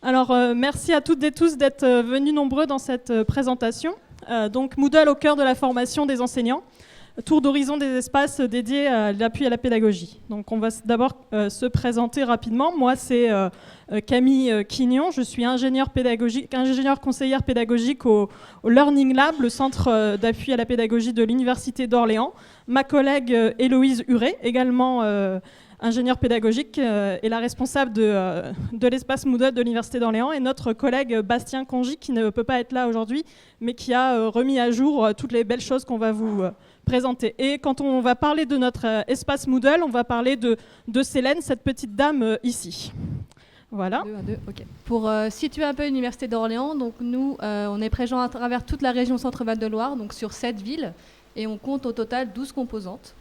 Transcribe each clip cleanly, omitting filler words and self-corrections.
Alors, merci à toutes et tous d'être venus nombreux dans cette présentation. Donc, Moodle au cœur de la formation des enseignants. Tour d'horizon des espaces dédiés à l'appui à la pédagogie. Donc, on va d'abord se présenter rapidement. Moi, c'est Camille Quignon. Je suis ingénieure conseillère pédagogique au Learning Lab, le centre d'appui à la pédagogie de l'Université d'Orléans. Ma collègue Héloïse Huret, également ingénieure pédagogique, est la responsable de l'espace Moodle de l'Université d'Orléans, et notre collègue Bastien Congy, qui ne peut pas être là aujourd'hui, mais qui a remis à jour toutes les belles choses qu'on va vous présenter. Et quand on va parler de notre espace Moodle, on va parler de Célène, cette petite dame ici. Voilà. Okay. Pour situer un peu l'Université d'Orléans, donc nous, on est présent à travers toute la région Centre-Val de Loire, donc sur 7 villes, et on compte au total 12 composantes.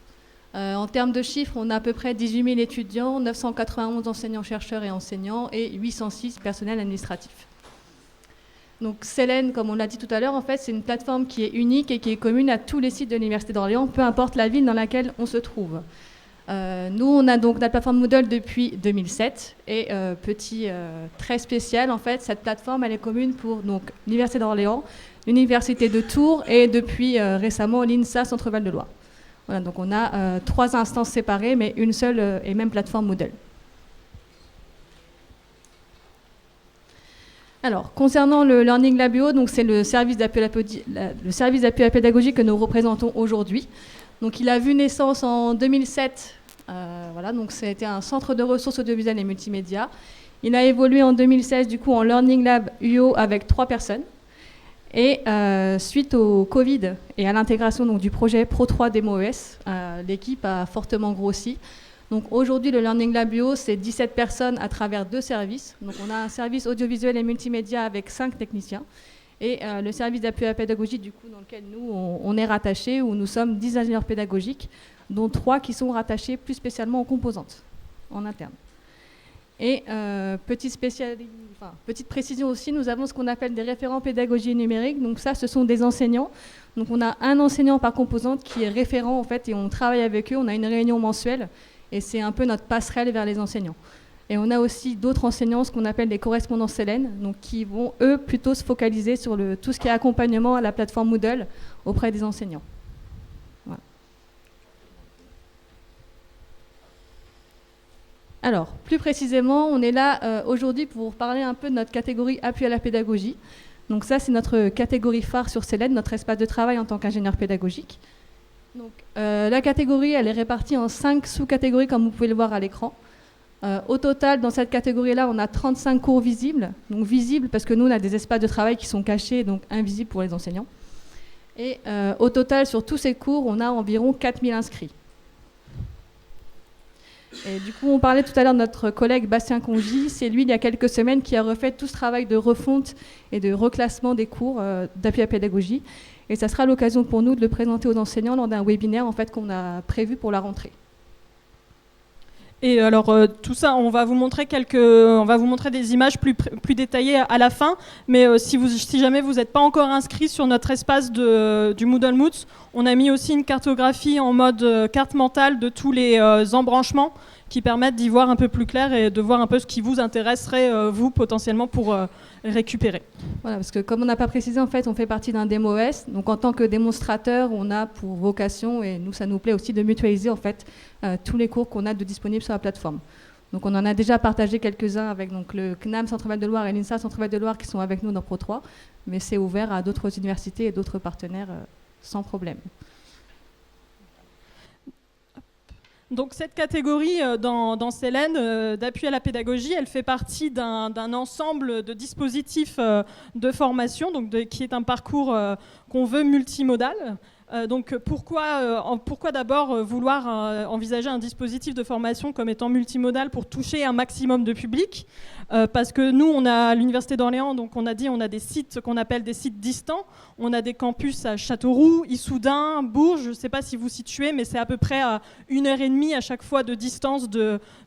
En termes de chiffres, on a à peu près 18 000 étudiants, 991 enseignants-chercheurs et enseignants et 806 personnels administratifs. Donc Célène, comme on l'a dit tout à l'heure, en fait, c'est une plateforme qui est unique et qui est commune à tous les sites de l'Université d'Orléans, peu importe la ville dans laquelle on se trouve. Nous, on a donc la plateforme Moodle depuis 2007 et petit très spécial, en fait, cette plateforme, elle est commune pour donc l'Université d'Orléans, l'Université de Tours et depuis récemment l'INSA Centre-Val de Loire. Voilà, donc on a 3 instances séparées, mais une seule et même plateforme Moodle. Alors, concernant le Learning Lab UO, donc c'est le service d'appui à la pédagogie que nous représentons aujourd'hui. Donc, il a vu naissance en 2007. Voilà, donc c'était un centre de ressources audiovisuelles et multimédia. Il a évolué en 2016 du coup en Learning Lab UO avec 3 personnes. Et suite au Covid et à l'intégration donc, du projet Pro3 DemoES, l'équipe a fortement grossi. Donc aujourd'hui, le Learning Lab UO, c'est 17 personnes à travers 2 services. Donc on a un service audiovisuel et multimédia avec 5 techniciens. Et le service d'appui à la pédagogie, du coup, dans lequel nous, on est rattachés, où nous sommes 10 ingénieurs pédagogiques, dont 3 qui sont rattachés plus spécialement aux composantes en interne. Et petite précision aussi, nous avons ce qu'on appelle des référents pédagogie numérique. Donc ça, ce sont des enseignants. Donc on a un enseignant par composante qui est référent en fait, et on travaille avec eux. On a une réunion mensuelle et c'est un peu notre passerelle vers les enseignants. Et on a aussi d'autres enseignants, ce qu'on appelle des correspondants Célène, donc qui vont eux plutôt se focaliser sur tout ce qui est accompagnement à la plateforme Moodle auprès des enseignants. Voilà. Alors, plus précisément, on est là aujourd'hui pour vous parler un peu de notre catégorie appui à la pédagogie. Donc ça, c'est notre catégorie phare sur Célène, notre espace de travail en tant qu'ingénieur pédagogique. Donc, la catégorie, elle est répartie en 5 sous-catégories, comme vous pouvez le voir à l'écran. Au total, dans cette catégorie-là, on a 35 cours visibles. Donc visibles parce que nous, on a des espaces de travail qui sont cachés, donc invisibles pour les enseignants. Et au total, sur tous ces cours, on a environ 4000 inscrits. Et du coup, on parlait tout à l'heure de notre collègue Bastien Congy. C'est lui, il y a quelques semaines, qui a refait tout ce travail de refonte et de reclassement des cours d'appui à la pédagogie. Et ça sera l'occasion pour nous de le présenter aux enseignants lors d'un webinaire en fait, qu'on a prévu pour la rentrée. Et alors tout ça, on va vous montrer des images plus détaillées à la fin. Mais si jamais vous n'êtes pas encore inscrit sur notre espace du Moodle Moods, on a mis aussi une cartographie en mode carte mentale de tous les embranchements qui permettent d'y voir un peu plus clair et de voir un peu ce qui vous intéresserait, vous, potentiellement, pour récupérer. Voilà, parce que comme on n'a pas précisé, en fait, on fait partie d'un DemoES. Donc, en tant que démonstrateur, on a pour vocation, et nous, ça nous plaît aussi, de mutualiser, en fait, tous les cours qu'on a de disponibles sur la plateforme. Donc, on en a déjà partagé quelques-uns avec donc, le CNAM Centre-Val de Loire et l'INSA Centre-Val de Loire qui sont avec nous dans Pro3. Mais c'est ouvert à d'autres universités et d'autres partenaires sans problème. Donc cette catégorie dans Célène d'appui à la pédagogie, elle fait partie d'un ensemble de dispositifs de formation, donc qui est un parcours qu'on veut multimodal. Donc pourquoi d'abord vouloir envisager un dispositif de formation comme étant multimodal pour toucher un maximum de public parce que nous, on a à l'Université d'Orléans, donc on a des sites qu'on appelle des sites distants. On a des campus à Châteauroux, Issoudun, Bourges. Je ne sais pas si vous situez, mais c'est à peu près à 1h30 à chaque fois de distance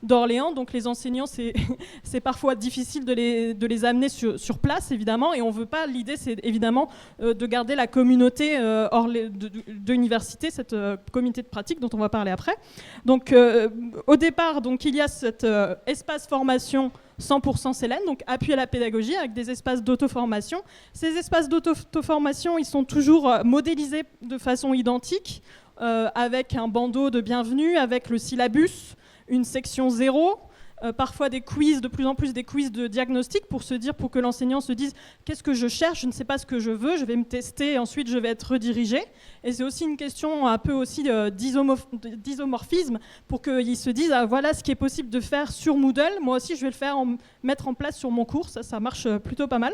d'Orléans. Donc les enseignants, c'est parfois difficile de les amener sur place, évidemment. Et on veut pas. L'idée, c'est évidemment de garder la communauté de l'université, cette communauté de pratique dont on va parler après. Donc, au départ, donc, il y a cet espace formation 100% Célène, donc appui à la pédagogie avec des espaces d'auto-formation. Ces espaces d'auto-formation, ils sont toujours modélisés de façon identique, avec un bandeau de bienvenue, avec le syllabus, une section 0, parfois des quiz, de plus en plus des quiz de diagnostic pour que l'enseignant se dise qu'est-ce que je cherche, je ne sais pas ce que je veux, je vais me tester et ensuite je vais être redirigé. Et c'est aussi une question un peu aussi d'isomorphisme pour qu'ils se disent voilà ce qui est possible de faire sur Moodle, moi aussi je vais le faire, mettre en place sur mon cours, ça marche plutôt pas mal.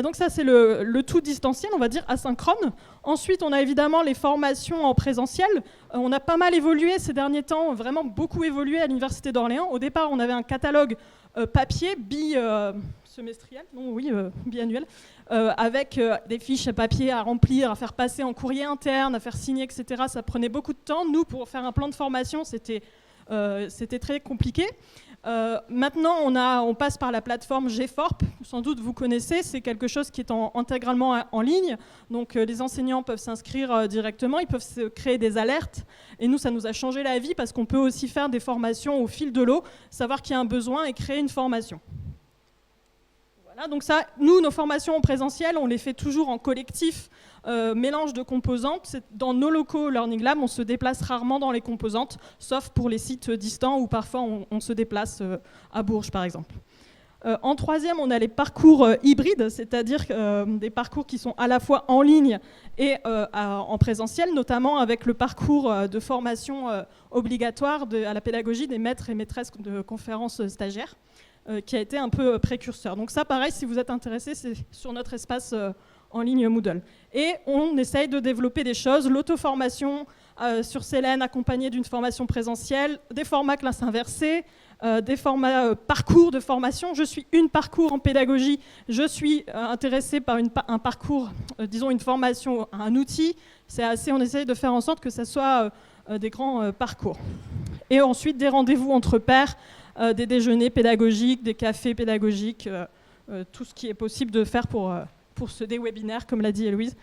Donc ça c'est le tout distanciel, on va dire asynchrone. Ensuite on a évidemment les formations en présentiel. On a pas mal évolué ces derniers temps, vraiment beaucoup évolué à l'Université d'Orléans. Au départ on avait un catalogue papier biannuel, avec des fiches papier à remplir, à faire passer en courrier interne, à faire signer, etc. Ça prenait beaucoup de temps. Nous, pour faire un plan de formation, c'était très compliqué. Maintenant, on passe par la plateforme GFORP, sans doute vous connaissez, c'est quelque chose qui est intégralement en ligne, donc les enseignants peuvent s'inscrire directement, ils peuvent se créer des alertes, et nous, ça nous a changé la vie parce qu'on peut aussi faire des formations au fil de l'eau, savoir qu'il y a un besoin et créer une formation. Voilà, donc ça, nous, nos formations en présentiel, on les fait toujours en collectif, mélange de composantes. Dans nos locaux Learning Lab, on se déplace rarement dans les composantes, sauf pour les sites distants où parfois on se déplace à Bourges, par exemple. En troisième, on a les parcours hybrides, c'est-à-dire des parcours qui sont à la fois en ligne et en présentiel, notamment avec le parcours de formation obligatoire à la pédagogie des maîtres et maîtresses de conférences stagiaires, qui a été un peu précurseur. Donc ça, pareil, si vous êtes intéressé, c'est sur notre espace en ligne Moodle. Et on essaye de développer des choses, l'auto-formation sur Célène accompagnée d'une formation présentielle, des formats classe inversée, des formats parcours de formation. Je suis une parcours en pédagogie, je suis intéressée par un parcours, disons une formation, un outil. On essaye de faire en sorte que ça soit des grands parcours. Et ensuite des rendez-vous entre pairs, des déjeuners pédagogiques, des cafés pédagogiques, tout ce qui est possible de faire pour des webinaires, comme l'a dit Héloïse,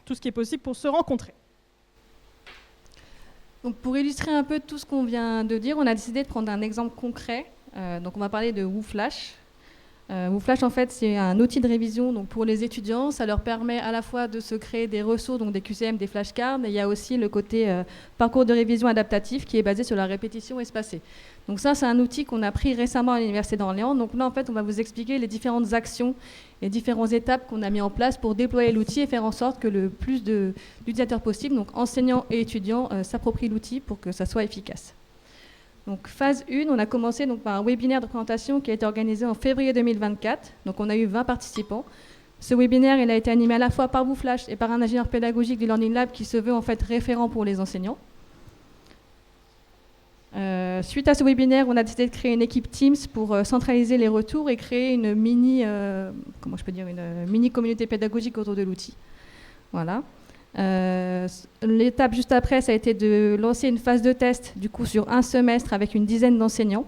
tout ce qui est possible pour se rencontrer. Donc pour illustrer un peu tout ce qu'on vient de dire, on a décidé de prendre un exemple concret. Donc on va parler de WooFlash. WooFlash, en fait, c'est un outil de révision donc pour les étudiants. Ça leur permet à la fois de se créer des ressources, donc des QCM, des flashcards, et il y a aussi le côté parcours de révision adaptatif qui est basé sur la répétition espacée. Donc ça, c'est un outil qu'on a pris récemment à l'Université d'Orléans. Donc là, en fait, on va vous expliquer les différentes actions et différentes étapes qu'on a mis en place pour déployer l'outil et faire en sorte que le plus d'utilisateurs possible, donc enseignants et étudiants, s'approprient l'outil pour que ça soit efficace. Donc phase 1, on a commencé donc, par un webinaire de présentation qui a été organisé en février 2024. Donc on a eu 20 participants. Ce webinaire, il a été animé à la fois par WooFlash et par un ingénieur pédagogique du Learning Lab qui se veut en fait référent pour les enseignants. Suite à ce webinaire, on a décidé de créer une équipe Teams pour centraliser les retours et créer une mini communauté pédagogique autour de l'outil. Voilà. L'étape juste après, ça a été de lancer une phase de test du coup sur un semestre avec une dizaine d'enseignants.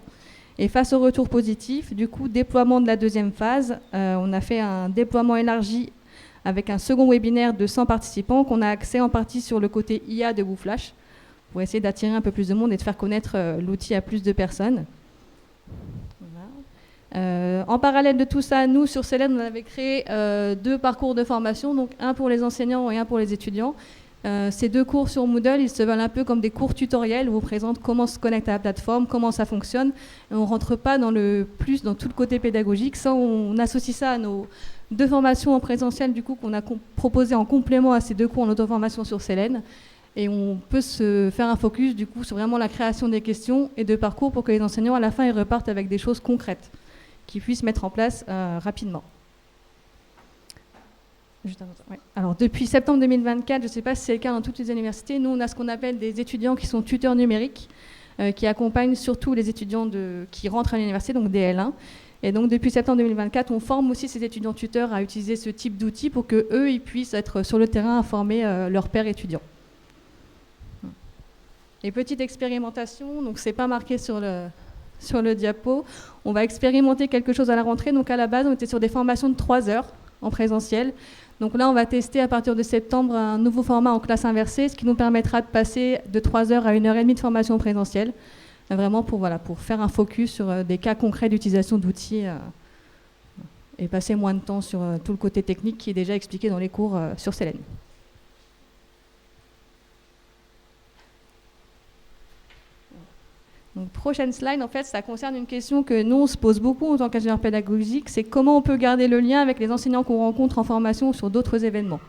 Et face au retour positif, du coup, déploiement de la deuxième phase, on a fait un déploiement élargi avec un second webinaire de 100 participants qu'on a axé en partie sur le côté IA de WooFlash pour essayer d'attirer un peu plus de monde et de faire connaître l'outil à plus de personnes. Voilà. En parallèle de tout ça, nous, sur Célène, on avait créé 2 parcours de formation, donc un pour les enseignants et un pour les étudiants. Ces 2 cours sur Moodle, ils se veulent un peu comme des cours tutoriels où on vous présente comment se connecter à la plateforme, comment ça fonctionne. Et on ne rentre pas dans tout le côté pédagogique. Ça, on associe ça à nos 2 formations en présentiel du coup, qu'on a proposées en complément à ces 2 cours en auto-formation sur Célène. Et on peut se faire un focus du coup, sur vraiment la création des questions et de parcours pour que les enseignants, à la fin, ils repartent avec des choses concrètes qu'ils puissent mettre en place rapidement. Ouais. Alors, depuis septembre 2024, je ne sais pas si c'est le cas dans toutes les universités, nous, on a ce qu'on appelle des étudiants qui sont tuteurs numériques, qui accompagnent surtout les étudiants qui rentrent à l'université, donc des L1. Et donc, depuis septembre 2024, on forme aussi ces étudiants tuteurs à utiliser ce type d'outils pour qu'eux, ils puissent être sur le terrain à former leurs pairs étudiants. Et petite expérimentation, donc c'est pas marqué sur le diapo, on va expérimenter quelque chose à la rentrée. Donc à la base, on était sur des formations de 3 heures en présentiel. Donc là, on va tester à partir de septembre un nouveau format en classe inversée, ce qui nous permettra de passer de 3 heures à 1h30 de formation en présentiel, vraiment pour faire un focus sur des cas concrets d'utilisation d'outils et passer moins de temps sur tout le côté technique qui est déjà expliqué dans les cours sur Selene. Donc, prochaine slide, en fait, ça concerne une question que nous, on se pose beaucoup en tant qu'ingénieur pédagogique, c'est comment on peut garder le lien avec les enseignants qu'on rencontre en formation ou sur d'autres événements.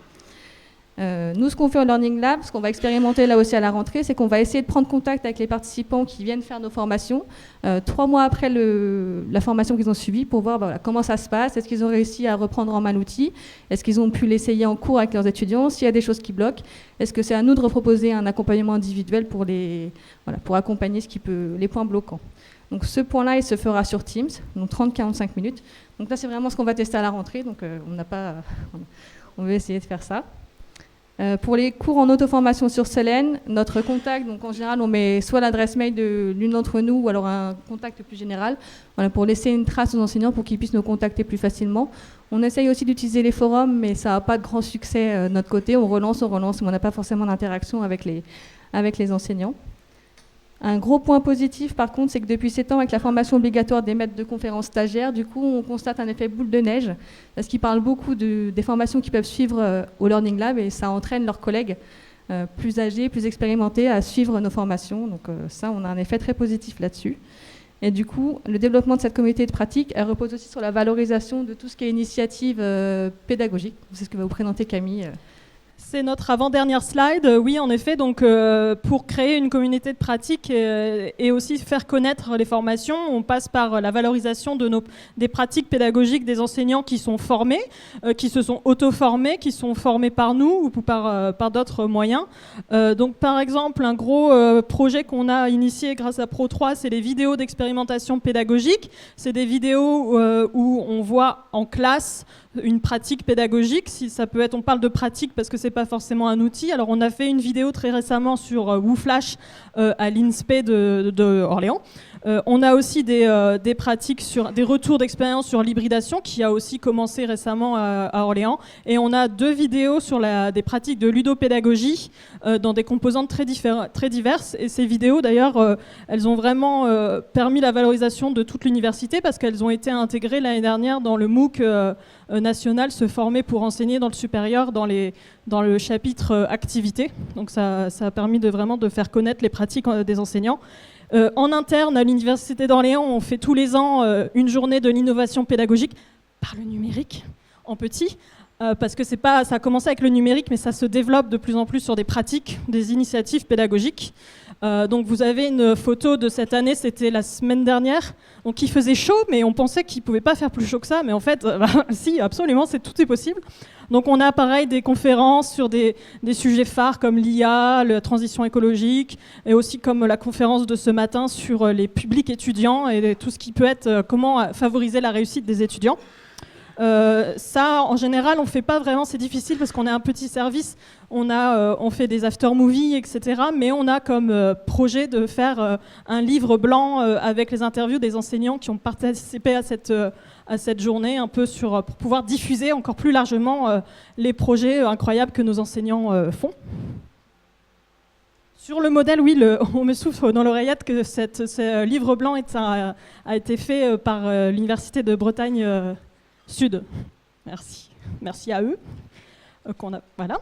Nous, ce qu'on fait au Learning Lab, ce qu'on va expérimenter là aussi à la rentrée, c'est qu'on va essayer de prendre contact avec les participants qui viennent faire nos formations 3 mois après la formation qu'ils ont suivie pour voir comment ça se passe, est-ce qu'ils ont réussi à reprendre en main l'outil, est-ce qu'ils ont pu l'essayer en cours avec leurs étudiants, s'il y a des choses qui bloquent, est-ce que c'est à nous de reproposer un accompagnement individuel pour accompagner les points bloquants. Donc ce point-là, il se fera sur Teams, donc 30-45 minutes. Donc là, c'est vraiment ce qu'on va tester à la rentrée, donc on va essayer de faire ça. Pour les cours en auto-formation sur Selene, notre contact, donc en général, on met soit l'adresse mail de l'une d'entre nous ou alors un contact plus général, pour laisser une trace aux enseignants pour qu'ils puissent nous contacter plus facilement. On essaye aussi d'utiliser les forums, mais ça n'a pas de grand succès de notre côté. On relance, mais on n'a pas forcément d'interaction avec les enseignants. Un gros point positif, par contre, c'est que depuis 7 ans, avec la formation obligatoire des maîtres de conférences stagiaires, du coup, on constate un effet boule de neige, parce qu'ils parlent beaucoup des formations qu'ils peuvent suivre au Learning Lab, et ça entraîne leurs collègues plus âgés, plus expérimentés à suivre nos formations. Donc ça, on a un effet très positif là-dessus. Et du coup, le développement de cette communauté de pratique, elle repose aussi sur la valorisation de tout ce qui est initiative pédagogique. C'est ce que va vous présenter Camille. C'est notre avant-dernière slide. Oui, en effet, donc pour créer une communauté de pratique et aussi faire connaître les formations, on passe par la valorisation des pratiques pédagogiques des enseignants qui sont formés, qui se sont auto-formés, qui sont formés par nous ou par d'autres moyens. Donc, par exemple, un gros projet qu'on a initié grâce à Pro3, c'est les vidéos d'expérimentation pédagogique. C'est des vidéos où on voit en classe une pratique pédagogique, si ça peut être, on parle de pratique parce que c'est pas forcément un outil. Alors on a fait une vidéo très récemment sur WooFlash à l'INSPE de Orléans. On a aussi des pratiques sur des retours d'expérience sur l'hybridation qui a aussi commencé récemment à Orléans. Et on a 2 vidéos sur des pratiques de ludopédagogie dans des composantes très diverses. Et ces vidéos, d'ailleurs, elles ont vraiment permis la valorisation de toute l'université parce qu'elles ont été intégrées l'année dernière dans le MOOC national Se former pour enseigner dans le supérieur dans le chapitre activité. Donc ça a permis vraiment de faire connaître les pratiques des enseignants. En interne, à l'Université d'Orléans, on fait tous les ans une journée de l'innovation pédagogique par le numérique, en petit, parce que ça a commencé avec le numérique, mais ça se développe de plus en plus sur des pratiques, des initiatives pédagogiques. Donc vous avez une photo de cette année, c'était la semaine dernière, donc il faisait chaud, mais on pensait qu'il ne pouvait pas faire plus chaud que ça, mais en fait, si, absolument, tout est possible. Donc on a pareil des conférences sur des sujets phares comme l'IA, la transition écologique, et aussi comme la conférence de ce matin sur les publics étudiants et tout ce qui peut être comment favoriser la réussite des étudiants. Ça, en général, on ne fait pas vraiment, c'est difficile parce qu'on est un petit service, on fait des after-movies, etc. Mais on a comme projet de faire un livre blanc avec les interviews des enseignants qui ont participé à cette journée, un peu pour pouvoir diffuser encore plus largement les projets incroyables que nos enseignants font. Sur le modèle, oui, on me souffle dans l'oreillette que ce livre blanc a été fait par l'Université de Bretagne Sud. Merci à eux. Voilà.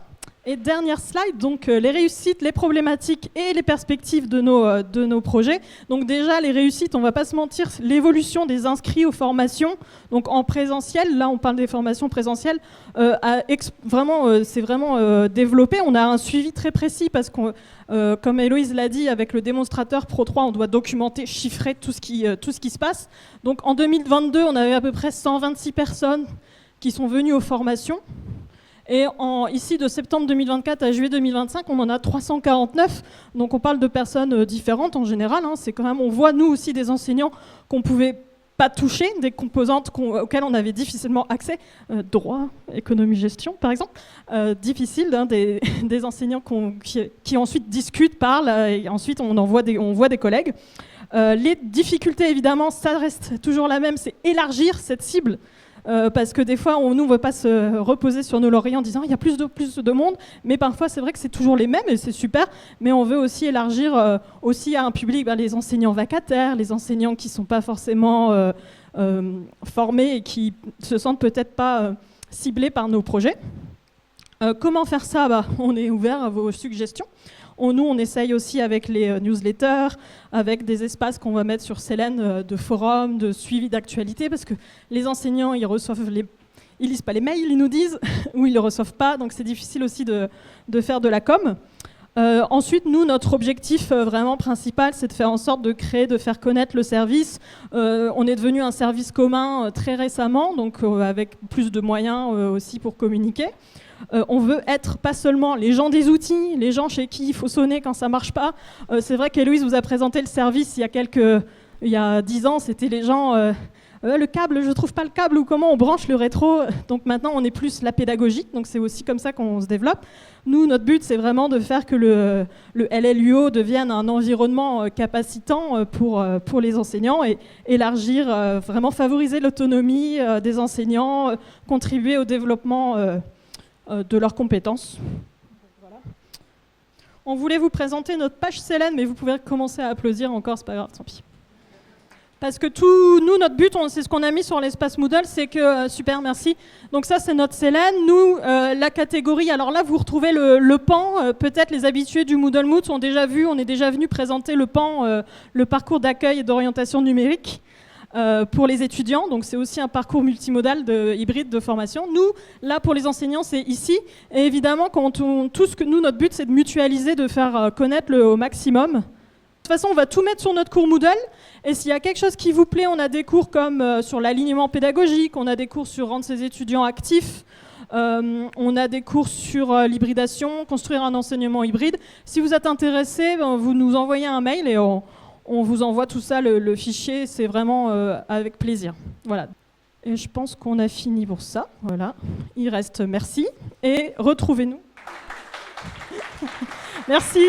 Et dernière slide, donc les réussites, les problématiques et les perspectives de nos projets. Donc déjà, les réussites, on ne va pas se mentir, l'évolution des inscrits aux formations, donc en présentiel, là on parle des formations présentielles, c'est vraiment développé. On a un suivi très précis parce que, comme Héloïse l'a dit, avec le démonstrateur Pro3, on doit documenter, chiffrer tout ce qui se passe. Donc en 2022, on avait à peu près 126 personnes qui sont venues aux formations. Et ici, de septembre 2024 à juillet 2025, on en a 349. Donc on parle de personnes différentes en général. C'est quand même, on voit nous aussi des enseignants qu'on ne pouvait pas toucher, des composantes auxquelles on avait difficilement accès. Droit, économie, gestion, par exemple. Difficile, des enseignants qui ensuite discutent, parlent, et ensuite on voit des collègues. Les difficultés, évidemment, ça reste toujours la même, c'est élargir cette cible. parce que des fois, nous, on ne veut pas se reposer sur nos lauriers en disant il y a plus de monde, mais parfois, c'est vrai que c'est toujours les mêmes, et c'est super, mais on veut aussi élargir aussi à un public, les enseignants vacataires, les enseignants qui ne sont pas forcément formés et qui se sentent peut-être pas ciblés par nos projets. Comment faire ça ? On est ouvert à vos suggestions. Nous, on essaye aussi avec les newsletters, avec des espaces qu'on va mettre sur Célène de forums, de suivi d'actualité, parce que les enseignants, ils lisent pas les mails, ils nous disent, ou ils ne les reçoivent pas, donc c'est difficile aussi de faire de la com. Ensuite, nous, notre objectif vraiment principal, c'est de faire en sorte de créer, de faire connaître le service. On est devenu un service commun très récemment, donc avec plus de moyens aussi pour communiquer. On veut être pas seulement les gens des outils, les gens chez qui il faut sonner quand ça marche pas. C'est vrai qu'Héloïse vous a présenté le service il y a 10 ans, c'était les gens le câble, je trouve pas le câble, ou comment on branche le rétro. Donc maintenant on est plus la pédagogie, donc c'est aussi comme ça qu'on se développe. Nous, notre but, c'est vraiment de faire que le LLUO devienne un environnement capacitant pour les enseignants et élargir, vraiment favoriser l'autonomie des enseignants, contribuer au développement de leurs compétences. Voilà. On voulait vous présenter notre page Célène, mais vous pouvez commencer à applaudir encore, c'est pas grave, tant pis. Parce que nous, notre but, c'est ce qu'on a mis sur l'espace Moodle, c'est que, super, merci. Donc ça, c'est notre Célène. Nous, la catégorie, alors là, vous retrouvez le PAN. Peut-être les habitués du Moodle Mood sont déjà vus, on est déjà venu présenter le PAN, le parcours d'accueil et d'orientation numérique. Pour les étudiants, donc c'est aussi un parcours multimodal hybride de formation. Nous, là, pour les enseignants, c'est ici. Et évidemment, notre but, c'est de mutualiser, de faire connaître au maximum. De toute façon, on va tout mettre sur notre cours Moodle. Et s'il y a quelque chose qui vous plaît, on a des cours comme sur l'alignement pédagogique, on a des cours sur rendre ses étudiants actifs, on a des cours sur l'hybridation, construire un enseignement hybride. Si vous êtes intéressé, vous nous envoyez un mail et on vous envoie tout ça, le fichier, c'est vraiment avec plaisir. Voilà. Et je pense qu'on a fini pour ça. Voilà. Il reste merci et retrouvez-nous. Merci.